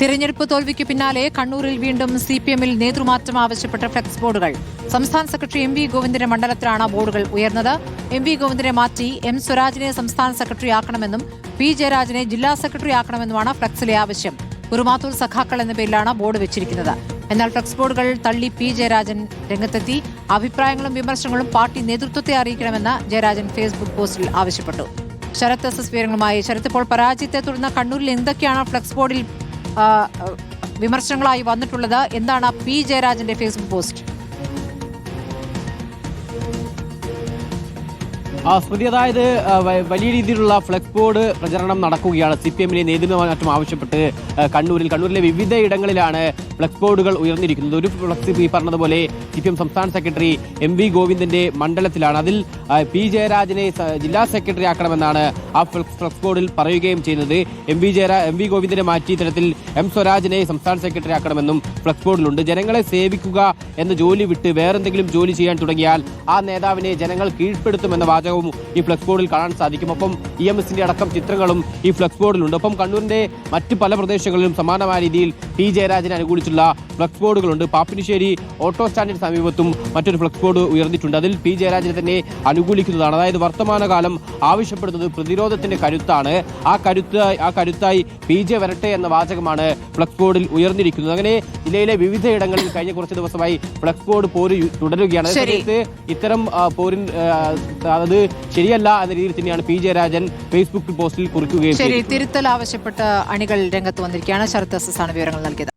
തിരഞ്ഞെടുപ്പ് തോൽവിക്ക് പിന്നാലെ കണ്ണൂരിൽ വീണ്ടും സിപിഎമ്മിൽ നേതൃമാറ്റം ആവശ്യപ്പെട്ട ഫ്ലെക്സ് ബോർഡുകൾ. സംസ്ഥാന സെക്രട്ടറി എം വി ഗോവിന്ദന്റെ മണ്ഡലത്തിലാണ് ബോർഡുകൾ ഉയർന്നത്. എം വി ഗോവിന്ദനെ മാറ്റി എം സ്വരാജിനെ സംസ്ഥാന സെക്രട്ടറി ആക്കണമെന്നും പി ജയരാജനെ ജില്ലാ സെക്രട്ടറി ആക്കണമെന്നുമാണ് ഫ്ലെക്സിലെ ആവശ്യം. കുറുമാത്തൂർ സഖാക്കൾ എന്ന പേരിലാണ് ബോർഡ് വെച്ചിരിക്കുന്നത്. എന്നാൽ ഫ്ലെക്സ് ബോർഡുകൾ തള്ളി പി ജയരാജൻ രംഗത്തെത്തി. അഭിപ്രായങ്ങളും വിമർശനങ്ങളും പാർട്ടി നേതൃത്വത്തെ അറിയിക്കണമെന്ന് ജയരാജൻ ഫേസ്ബുക്ക് പോസ്റ്റിൽ ആവശ്യപ്പെട്ടു. ശരത് എസ് വിവരങ്ങളുമായി. ശരത്, ഇപ്പോൾ പരാജയത്തെ തുടർന്ന് കണ്ണൂരിൽ എന്തൊക്കെയാണ് ഫ്ലെക്സ് ബോർഡിൽ വിമർശനങ്ങളായി വന്നിട്ടുള്ളത്? എന്താണ് പി ജയരാജന്റെ ഫേസ്ബുക്ക് പോസ്റ്റ്? സ്മൃതി, അതായത് വലിയ രീതിയിലുള്ള ഫ്ലെക്സ് ബോർഡ് പ്രചരണം നടക്കുകയാണ്. സിപിഎമ്മിനെ നേതൃമാറ്റം ആവശ്യപ്പെട്ട് കണ്ണൂരിലെ വിവിധ ഇടങ്ങളിലാണ് ഫ്ലെക്സ് ബോർഡുകൾ ഉയർന്നിരിക്കുന്നത്. ഒരു ഫ്ലെക്സ് ഈ പറഞ്ഞതുപോലെ സിപിഎം സംസ്ഥാന സെക്രട്ടറി എം വി ഗോവിന്ദന്റെ മണ്ഡലത്തിലാണ്. അതിൽ പി ജയരാജനെ ജില്ലാ സെക്രട്ടറി ആക്കണമെന്നാണ് ആ ഫ്ലെക്സ് ബോർഡിൽ പറയുകയും ചെയ്യുന്നത്. എം വി ഗോവിന്ദനെ മാറ്റി ഇത്തരത്തിൽ എം സ്വരാജിനെ സംസ്ഥാന സെക്രട്ടറി ആക്കണമെന്നും ഫ്ലെക്സ് ബോർഡിലുണ്ട്. ജനങ്ങളെ സേവിക്കുക എന്ന ജോലി വിട്ട് വേറെന്തെങ്കിലും ജോലി ചെയ്യാൻ തുടങ്ങിയാൽ ആ നേതാവിനെ ജനങ്ങൾ കീഴ്പ്പെടുത്തുമെന്ന വാചകവും ഈ ഫ്ലെക്സ് ബോർഡിൽ കാണാൻ സാധിക്കും. ഒപ്പം EMSന്റെ അടക്കം ചിത്രങ്ങളും ഈ ഫ്ലെക്സ് ബോർഡിലുണ്ട്. ഒപ്പം കണ്ണൂരിന്റെ മറ്റ് പല പ്രദേശങ്ങളിലും സമാനമായ രീതിയിൽ പി ജയരാജനെ അനുകൂലിച്ചുള്ള ഫ്ലെക്സ് ബോർഡുകളുണ്ട്. പാപ്പിനിശ്ശേരി ഓട്ടോ സ്റ്റാൻഡിന് സമീപത്തും മറ്റൊരു ഫ്ലെക്സ് ബോർഡ് ഉയർന്നിട്ടുണ്ട്. അതിൽ പി ജയരാജനെ തന്നെ അനുകൂലിക്കുന്നതാണ്. അതായത് വർത്തമാനകാലം ആവശ്യപ്പെടുന്നത് പ്രതിരോധത്തിന്റെ കരുത്താണ്. ആ കരുത്തായി പി ജെ വരട്ടെ എന്ന വാചകമാണ് ഫ്ലെക്സ് ബോർഡിൽ ഉയർന്നിരിക്കുന്നത്. അങ്ങനെ ജില്ലയിലെ വിവിധ ഇടങ്ങളിൽ കഴിഞ്ഞ കുറച്ച് ദിവസമായി ഫ്ലെക്സ് ബോർഡ് പോര് തുടരുകയാണ്. ഇത്തരം പോരിൻ അത് ശരിയല്ല എന്ന രീതിയിൽ തന്നെയാണ് പി ജയരാജൻ ഫേസ്ബുക്ക് പോസ്റ്റിൽ കുറിക്കുകയും തിരുത്തൽ ആവശ്യപ്പെട്ട് അണികൾ രംഗത്ത് വന്നിരിക്കുകയാണ്. ശരത് എസ് ആണ് വിവരങ്ങൾ നൽകിയത്.